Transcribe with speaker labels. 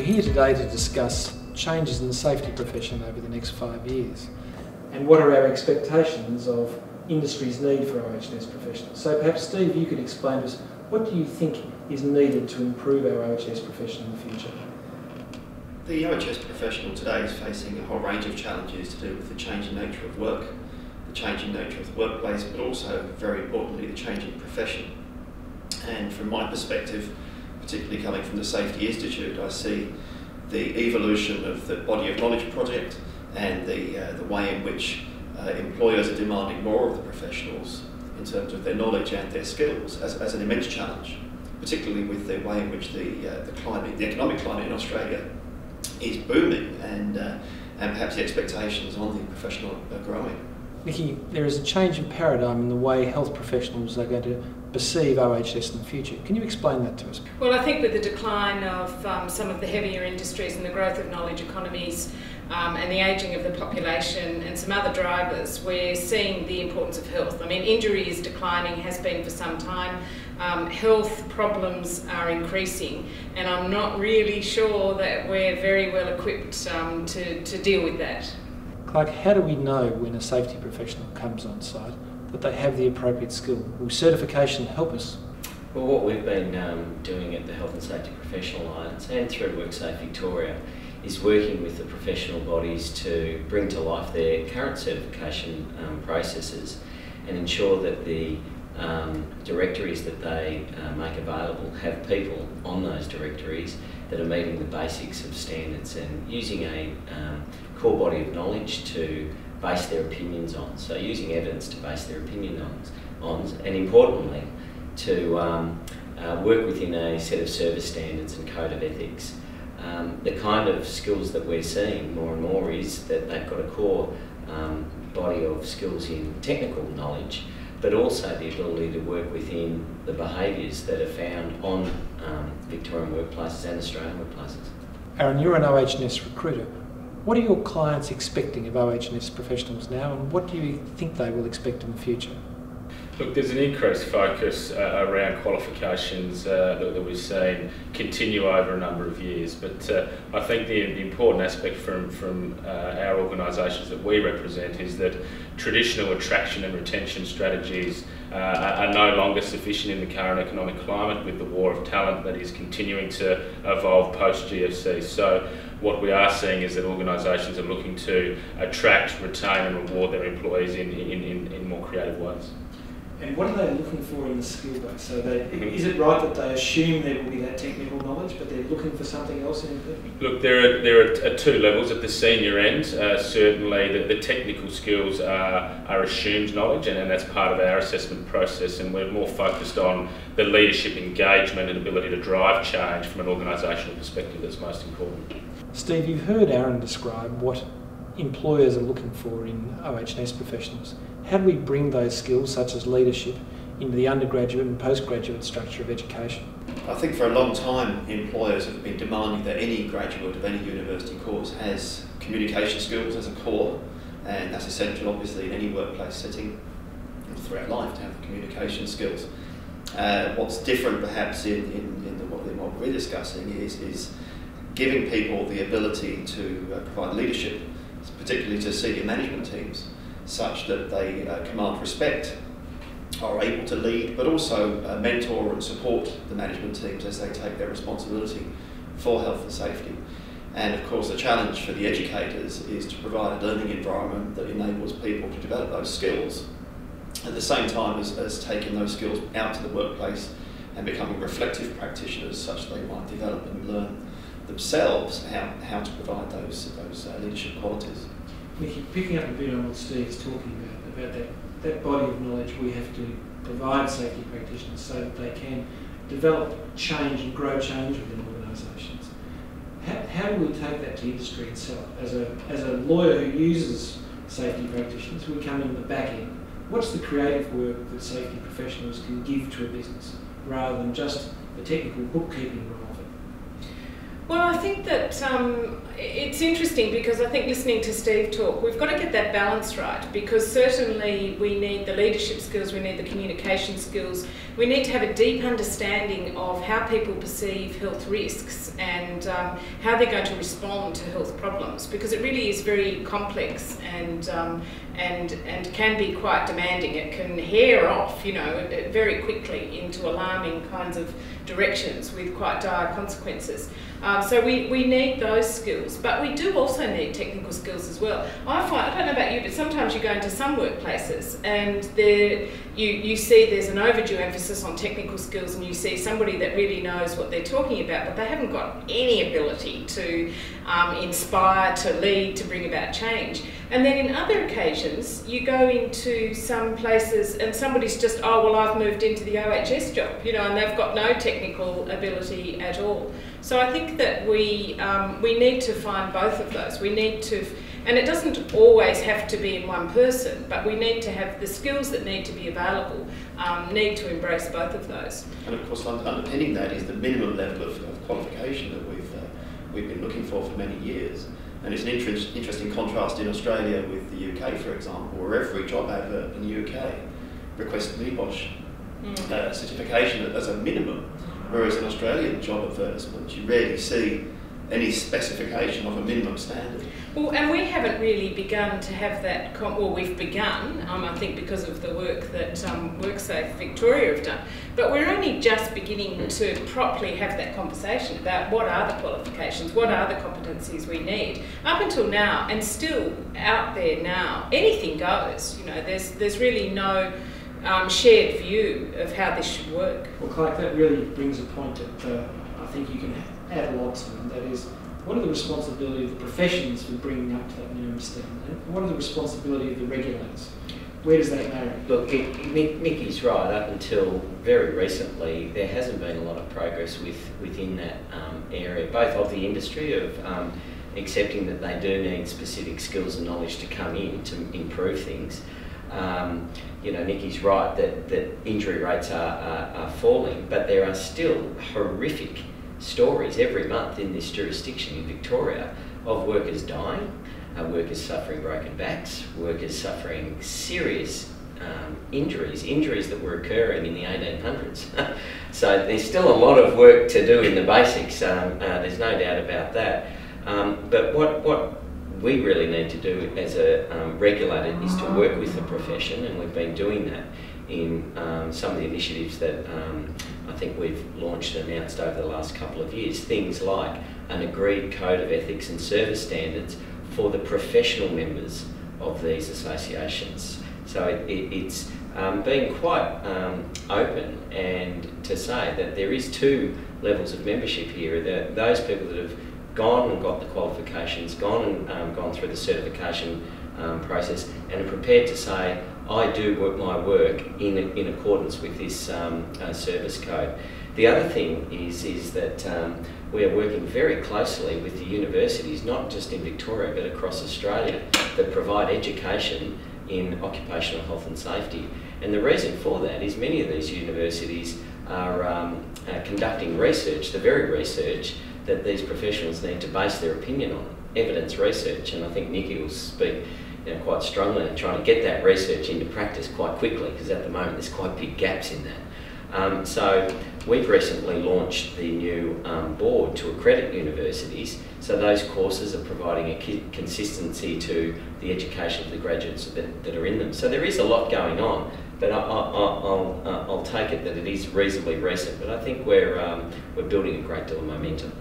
Speaker 1: here today to discuss changes in the safety profession over the next 5 years and what are our expectations of industry's need for OHS professionals. So perhaps Steve, you could explain to us, what do you think is needed to improve our OHS profession in the future?
Speaker 2: The OHS professional today is facing a whole range of challenges to do with the changing nature of work, the changing nature of the workplace, but also, very importantly, the changing profession. And from my perspective, particularly coming from the Safety Institute, I see the evolution of the Body of Knowledge project and the way in which employers are demanding more of the professionals in terms of their knowledge and their skills as an immense challenge, particularly with the way in which the economic climate in Australia is booming and perhaps the expectations on the professional are growing.
Speaker 1: Niki, there is a change in paradigm in the way health professionals are going to perceive OHS in the future. Can you explain that to us?
Speaker 3: Well, I think with the decline of some of the heavier industries and the growth of knowledge economies and the ageing of the population and some other drivers, we're seeing the importance of health. I mean, injury is declining, has been for some time. Health problems are increasing, and I'm not really sure that we're very well equipped to deal with that.
Speaker 1: Clarke, how do we know when a safety professional comes on site that they have the appropriate skill? Will certification help us?
Speaker 4: Well, what we've been doing at the Health and Safety Professional Alliance and through WorkSafe Victoria is working with the professional bodies to bring to life their current certification processes and ensure that the directories that they make available have people on those directories that are meeting the basics of standards and using a core body of knowledge to base their opinions on. So using evidence to base their opinion on, and importantly, to work within a set of service standards and code of ethics. The kind of skills that we're seeing more and more is that they've got a core body of skills in technical knowledge, but also the ability to work within the behaviours that are found on Victorian workplaces and Australian workplaces.
Speaker 1: Aaron, you're an OHS recruiter. What are your clients expecting of OHS professionals now, and what do you think they will expect in the future?
Speaker 5: Look, there's an increased focus around qualifications that we've seen continue over a number of years, but I think the important aspect from our organisations that we represent is that traditional attraction and retention strategies are no longer sufficient in the current economic climate with the war of talent that is continuing to evolve post-GFC. So what we are seeing is that organisations are looking to attract, retain and reward their employees in more creative ways.
Speaker 1: And what are they looking for in the skill base? So is it right that they assume there will be that technical knowledge, but they're looking for something else in it?
Speaker 5: Look, there are two levels. At the senior end, certainly the technical skills are assumed knowledge, and that's part of our assessment process, and we're more focused on the leadership engagement and ability to drive change from an organisational perspective that's most important.
Speaker 1: Steve, you've heard Aaron describe what employers are looking for in OHS professionals. How do we bring those skills, such as leadership, into the undergraduate and postgraduate structure of education?
Speaker 2: I think for a long time employers have been demanding that any graduate of any university course has communication skills as a core, and that's essential obviously in any workplace setting and throughout life to have the communication skills. What's different perhaps in what we're discussing is giving people the ability to provide leadership, particularly to senior management teams, such that they command respect, are able to lead, but also mentor and support the management teams as they take their responsibility for health and safety. And of course the challenge for the educators is to provide a learning environment that enables people to develop those skills at the same time as taking those skills out to the workplace and becoming reflective practitioners such that they might develop and learn themselves how to provide those leadership qualities.
Speaker 1: Niki, picking up a bit on what Steve's talking about that body of knowledge we have to provide safety practitioners so that they can develop change and grow change within organisations. How do we take that to industry itself? As a lawyer who uses safety practitioners, we come in the back end. What's the creative work that safety professionals can give to a business rather than just the technical bookkeeping role of it?
Speaker 3: Well, I think that it's interesting because I think listening to Steve talk, we've got to get that balance right, because certainly we need the leadership skills, we need the communication skills, we need to have a deep understanding of how people perceive health risks and how they're going to respond to health problems, because it really is very complex and can be quite demanding. It can hair off, you know, very quickly into alarming kinds of directions with quite dire consequences. So we need those skills, but we do also need technical skills as well. I don't know about you, but sometimes you go into some workplaces and you see there's an overdue emphasis on technical skills, and you see somebody that really knows what they're talking about, but they haven't got any ability to inspire, to lead, to bring about change. And then in other occasions, you go into some places and somebody's just, oh, well, I've moved into the OHS job, you know, and they've got no technical ability at all. So I think that we need to find both of those. We need to, and it doesn't always have to be in one person, but we need to have the skills that need to be available, need to embrace both of those.
Speaker 2: And of course, underpinning that is the minimum level of qualification that we've been looking for many years. And it's an interesting contrast in Australia with the UK, for example, where every job advert in the UK requests NBOSH certification as a minimum, whereas in Australian job advertisements you rarely see any specification of a minimum standard.
Speaker 3: Well, and we haven't really begun to have that, well, we've begun, I think because of the work that WorkSafe Victoria have done, but we're only just beginning to properly have that conversation about what are the qualifications, what are the competencies we need. Up until now, and still out there now, anything goes, you know, there's really no shared view of how this should work.
Speaker 1: Well, Clarke, that really brings a point that I think you can add a lot to, and that is, what are the responsibility of the professions for bringing up to that minimum standard? And what are the responsibility of the regulators? Where does that marry?
Speaker 4: Look, Niki's right. Up until very recently, there hasn't been a lot of progress within that area, both of the industry of accepting that they do need specific skills and knowledge to come in to improve things. You know, Niki's right that injury rates are falling, but there are still horrific stories every month in this jurisdiction in Victoria of workers dying, workers suffering broken backs, workers suffering serious injuries that were occurring in the 1800s. So there's still a lot of work to do in the basics, there's no doubt about that. But what we really need to do as a regulator is to work with the profession, and we've been doing that in some of the initiatives that I think we've launched and announced over the last couple of years. Things like an agreed code of ethics and service standards for the professional members of these associations. So it's being quite open and to say that there is two levels of membership here. Those people that have gone and got the qualifications, gone through the certification process, and are prepared to say, I do my work in accordance with this service code. The other thing is that we are working very closely with the universities, not just in Victoria but across Australia, that provide education in occupational health and safety. And the reason for that is many of these universities are conducting research, the very research that these professionals need to base their opinion on, evidence research. And I think Niki will speak quite strongly in trying to get that research into practice quite quickly, because at the moment there's quite big gaps in that. So we've recently launched the new board to accredit universities, so those courses are providing a consistency to the education of the graduates that are in them. So there is a lot going on, but I'll take it that it is reasonably recent, but I think we're building a great deal of momentum.